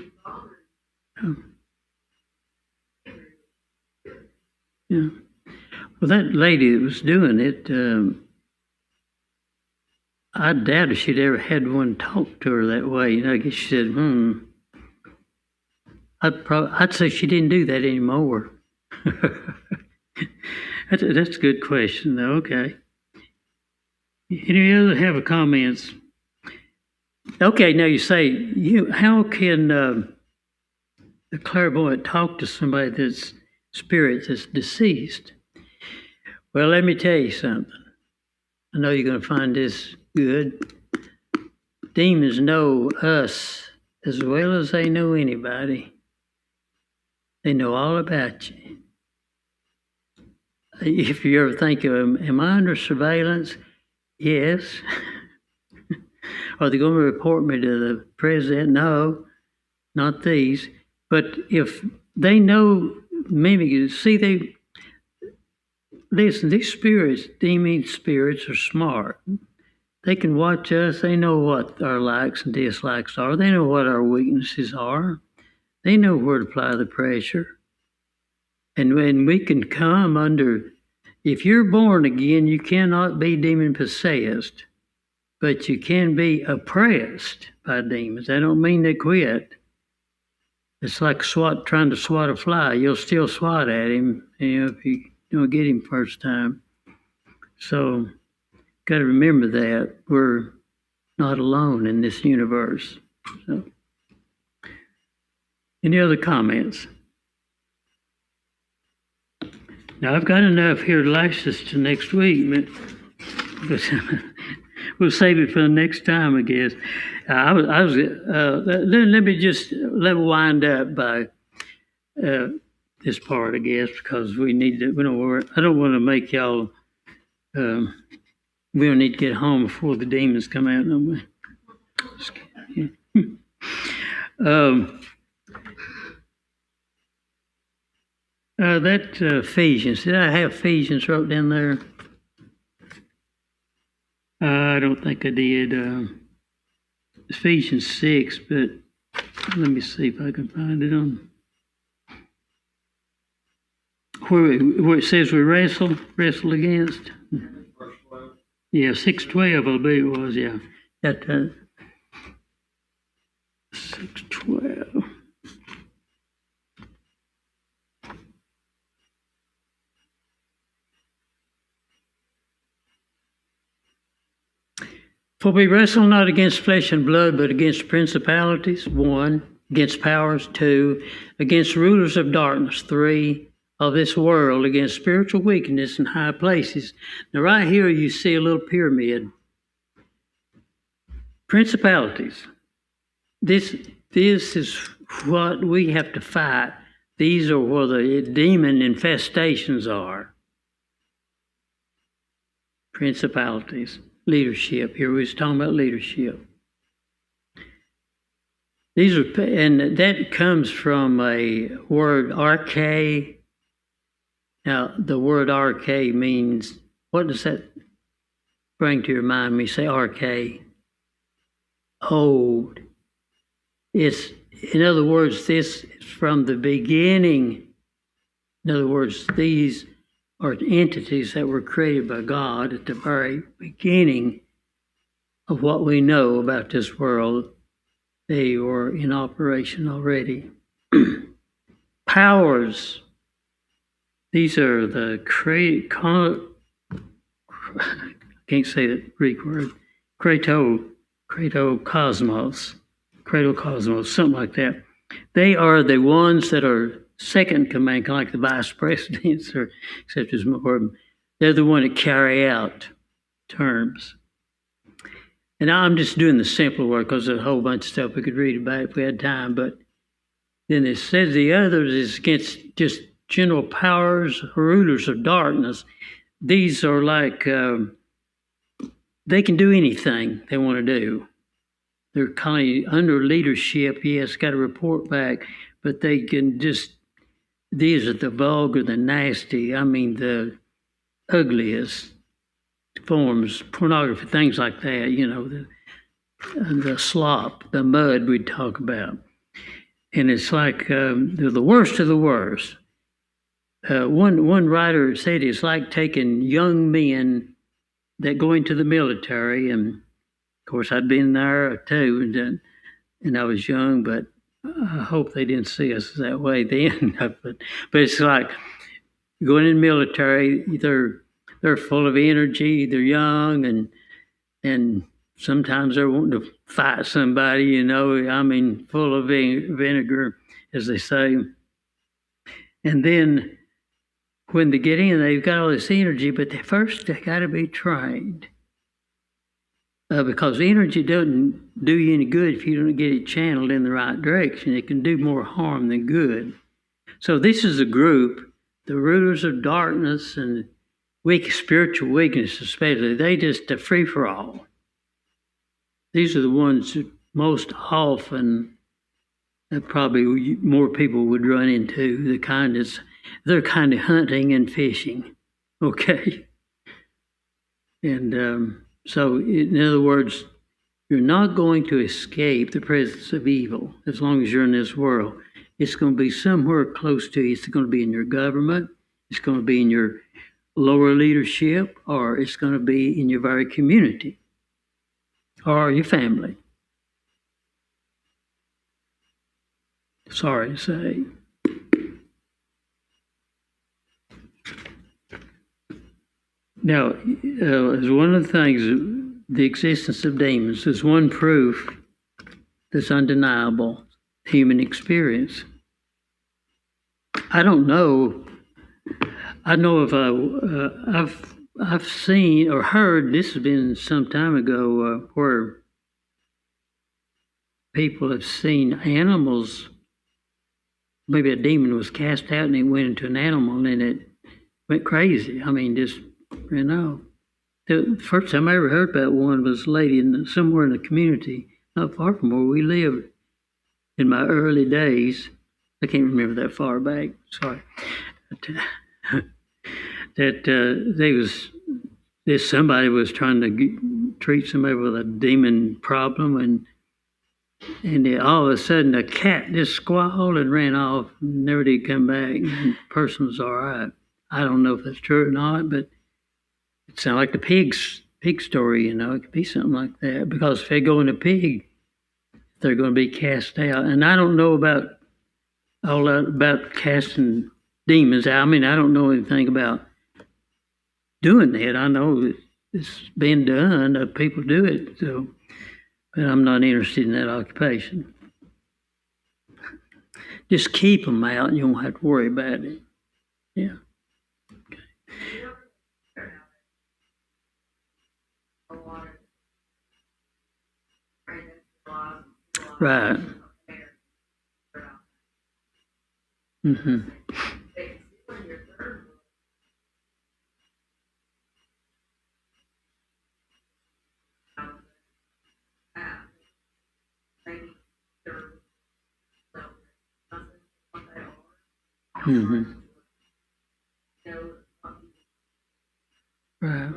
Yeah. Well, that lady that was doing it, I doubt if she'd ever had one talk to her that way. I guess she said, I'd say she didn't do that anymore. That's a good question, though. Okay. Any other have a comments? Okay, now you say, how can a clairvoyant talk to somebody that's spirit that's deceased? Well, let me tell you something. I know you're going to find this good. Demons know us as well as they know anybody. They know all about you. If you ever think of, am I under surveillance? Yes. Are they going to report me to the president? No, not these. But if they know, maybe, see, listen, these spirits, demon spirits, are smart. They can watch us. They know what our likes and dislikes are. They know what our weaknesses are. They know where to apply the pressure. And when we can come under, if you're born again, you cannot be demon possessed, but you can be oppressed by demons. That don't mean they quit. It's like trying to swat a fly. You'll still swat at him, if you don't get him first time. So, got to remember that we're not alone in this universe. So, any other comments? Now, I've got enough here to last us to next week, but we'll save it for the next time, I guess. Let me wind up by this part, I guess, because we don't want to make y'all, we don't need to get home before the demons come out, no way. That Ephesians, did I have Ephesians wrote down there? I don't think I did. Ephesians 6, but let me see if I can find it on where it says we wrestle against. Yeah, 6:12, I believe it was. Yeah, that 6:12. For we wrestle not against flesh and blood, but against principalities, 1, against powers, 2, against rulers of darkness, 3, of this world, against spiritual wickedness in high places. Now right here you see a little pyramid. Principalities. This is what we have to fight. These are where the demon infestations are. Principalities. Leadership. Here we was talking about leadership. These are, and that comes from a word arche. Now, the word arche means, what does that bring to your mind when you say arche? Old. It's, in other words, this is from the beginning. In other words, these are entities that were created by God at the very beginning of what we know about this world. They were in operation already. Powers. These are the I can't say the Greek word. Cratocosmos, something like that. They are the ones that are second command, kind of like the vice presidents, or except there's more. They're the one that carry out terms. And I'm just doing the simpler work because there's a whole bunch of stuff we could read about if we had time. But then it says the others is against just general powers, rulers of darkness. These are like, they can do anything they want to do. They're kind of under leadership, yes, got to report back, but they can just, these are the vulgar, the nasty, I mean the ugliest forms, pornography, things like that, you know, the slop, the mud we talk about. And it's like they're the worst of the worst. One writer said it's like taking young men that go into the military, and of course I'd been there too, and I was young, but I hope they didn't see us that way then. but it's like going in the military, they're full of energy, they're young, and sometimes they're wanting to fight somebody, you know, I mean, full of vinegar, as they say. And then when they get in, they've got all this energy, but first they got to be trained. Because energy doesn't do you any good if you don't get it channeled in the right direction. It can do more harm than good. So this is a group, the rulers of darkness and spiritual weakness especially, they just a free-for-all. These are the ones that most often probably more people would run into, they're kind of hunting and fishing, okay? And so, in other words, you're not going to escape the presence of evil as long as you're in this world. It's going to be somewhere close to you. It's going to be in your government. It's going to be in your lower leadership, or it's going to be in your very community or your family. Sorry to say. Now, as one of the things, the existence of demons is one proof that's undeniable, human experience. I don't know. I know of I've seen or heard, this has been some time ago, where people have seen animals. Maybe a demon was cast out and it went into an animal and it went crazy. I mean, just, you know. The first time I ever heard about one was a lady somewhere in the community, not far from where we lived in my early days. I can't remember that far back, sorry. Somebody was trying to treat somebody with a demon problem, and all of a sudden a cat just squalled and ran off and never did come back. And the person was all right. I don't know if that's true or not, but it sounds like the pig story, you know. It could be something like that, because if they go in a pig, they're going to be cast out. And I don't know about all that about casting demons out. I mean, I don't know anything about doing that. I know it's been done. People do it, so, but I'm not interested in that occupation. Just keep them out, and you won't have to worry about it. Yeah. Right. Mm-hmm. Mm-hmm. Right.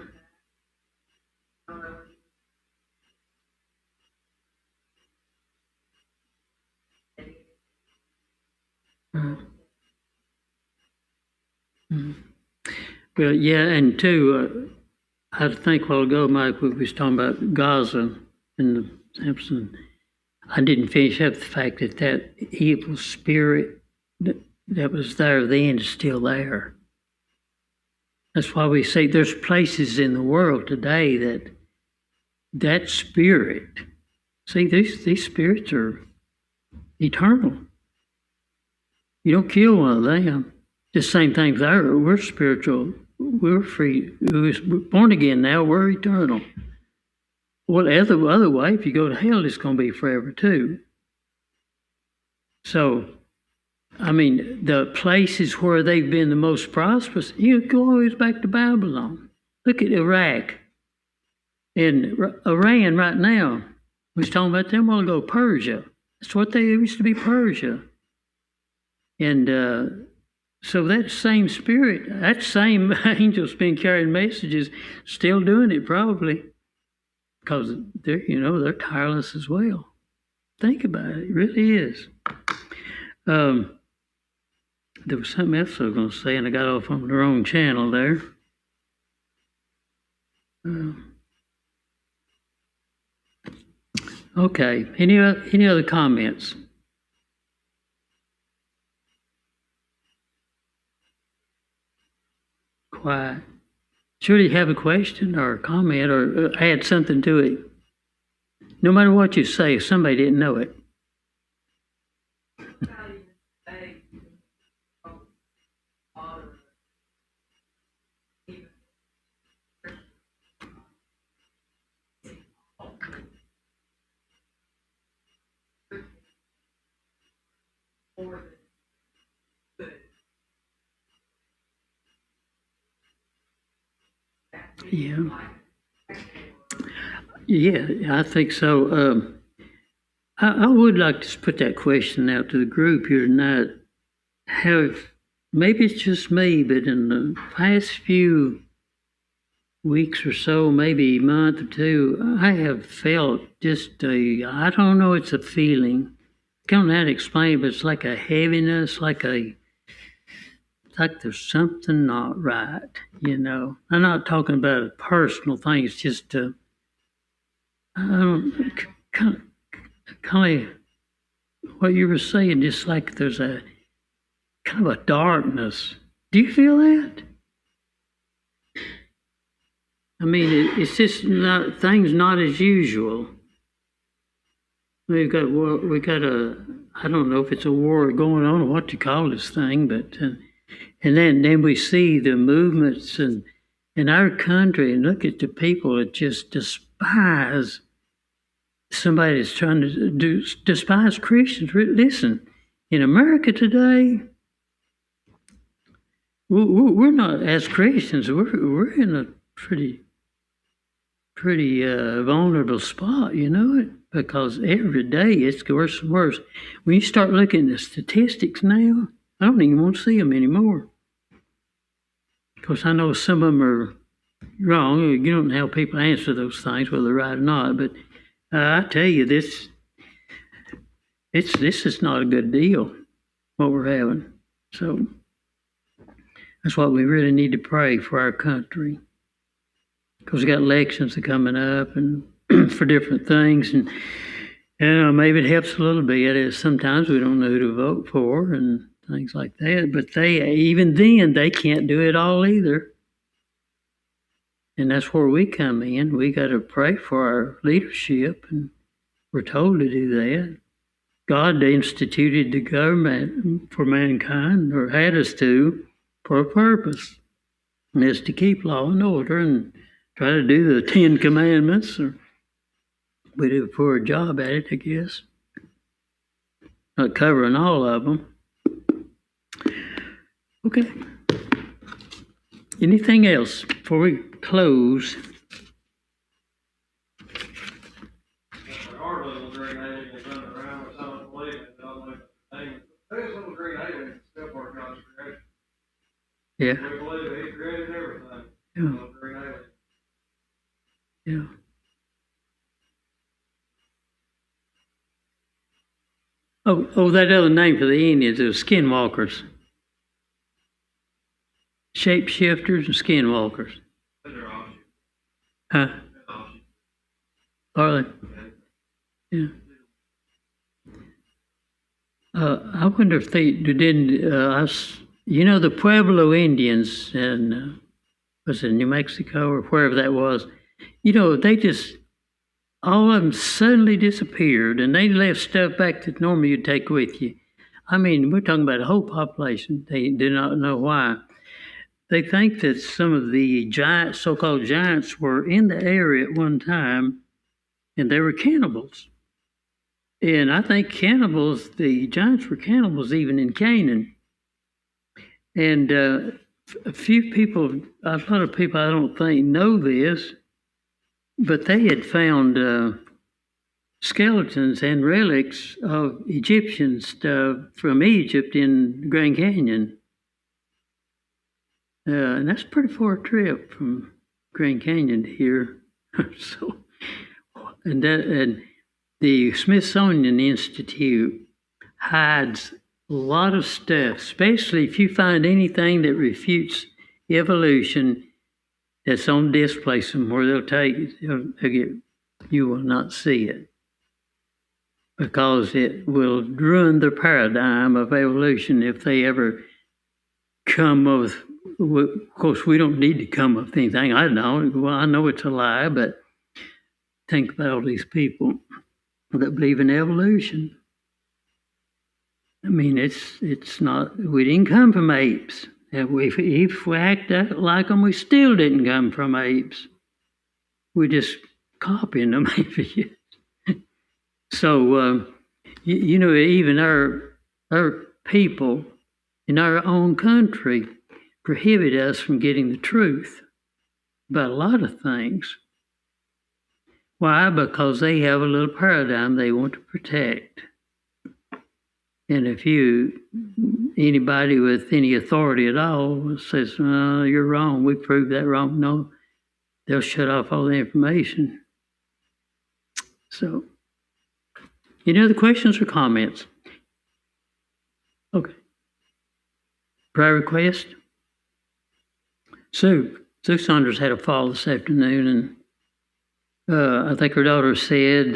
Mm-hmm. Well, yeah, and two, I think a while ago, Mike, we was talking about Gaza and the Samson. I didn't finish up the fact that that evil spirit that was there then is still there. That's why we say there's places in the world today that spirit. See, these spirits are eternal. You don't kill one of them. The same thing there. We're spiritual. We're free. We're born again now. We're eternal. Well, other way, if you go to hell, it's going to be forever too. So, I mean, the places where they've been the most prosperous, you go always back to Babylon. Look at Iraq and Iran right now. We was talking about them a while ago, Persia. That's what they used to be, Persia. And so that same spirit, that same angel's been carrying messages, still doing it probably, because they're tireless as well. Think about it. It really is. There was something else I was going to say, and I got off on the wrong channel there. Okay. Any other comments? Quiet. Sure, you have a question or a comment or add something to it. No matter what you say, if somebody didn't know it. Yeah, I think so. I would like to put that question out to the group here tonight. Maybe it's just me, but in the past few weeks or so, maybe a month or two, I have felt just I don't know, it's a feeling. I don't know how to explain it, but it's like a heaviness, like there's something not right, you know. I'm not talking about a personal thing. It's just kind of what you were saying. Just like there's a kind of a darkness. Do you feel that? I mean, it's just not things not as usual. We got a I don't know if it's a war going on or what you call this thing, but And then we see the movements in our country, and look at the people that just despise somebody that's trying to despise Christians. Listen, in America today, we're not, as Christians, we're in a pretty vulnerable spot, you know it, because every day it's worse and worse. When you start looking at the statistics now, I don't even want to see them anymore. Because I know some of them are wrong. You don't know how people answer those things, whether they're right or not. But I tell you, this is not a good deal, what we're having. So that's what we really need to pray for our country. Because we got elections are coming up and for different things. And maybe it helps a little bit. Sometimes we don't know who to vote for and things like that. But even then, they can't do it all either. And that's where we come in. We got to pray for our leadership, and we're told to do that. God instituted the government for mankind, or had us to, for a purpose. And it's to keep law and order and try to do the 10 Commandments. Or we do a poor job at it, I guess. Not covering all of them. Okay. Anything else before we close?
Our little green aliens running around with some believe it, don't know the name. There's little green aliens still working on creation.
Yeah.
We believe he created everything.
Yeah.
Little green aliens.
Yeah. Oh, that other name for the Indians is skinwalkers. Shapeshifters and skinwalkers.
They're offshoots.
Huh?
They're offshoots.
Are they? Yeah. I wonder if they didn't, the Pueblo Indians in, was it New Mexico or wherever that was? They just, all of them suddenly disappeared, and they left stuff back that normally you'd take with you. I mean, we're talking about a whole population. They do not know why. They think that some of the so-called giants were in the area at one time, and they were cannibals. And I think the giants were cannibals even in Canaan. And a lot of people I don't think know this, but they had found skeletons and relics of Egyptian stuff from Egypt in Grand Canyon. And that's a pretty far trip from Grand Canyon to here. And the Smithsonian Institute hides a lot of stuff, especially if you find anything that refutes evolution that's on display somewhere. You will not see it, because it will ruin the paradigm of evolution if they ever come up with. Of course, we don't need to come up with anything. I don't. Well, I know it's a lie, but think about all these people that believe in evolution. I mean, it's not. We didn't come from apes. If we act like them, we still didn't come from apes. We're just copying them. So, even our people in our own country prohibit us from getting the truth about a lot of things. Why? Because they have a little paradigm they want to protect. And if anybody with any authority at all says, you're wrong, we proved that wrong, no, they'll shut off all the information. So, any other questions or comments? Okay. Prayer request? Sue Saunders had a fall this afternoon, and I think her daughter said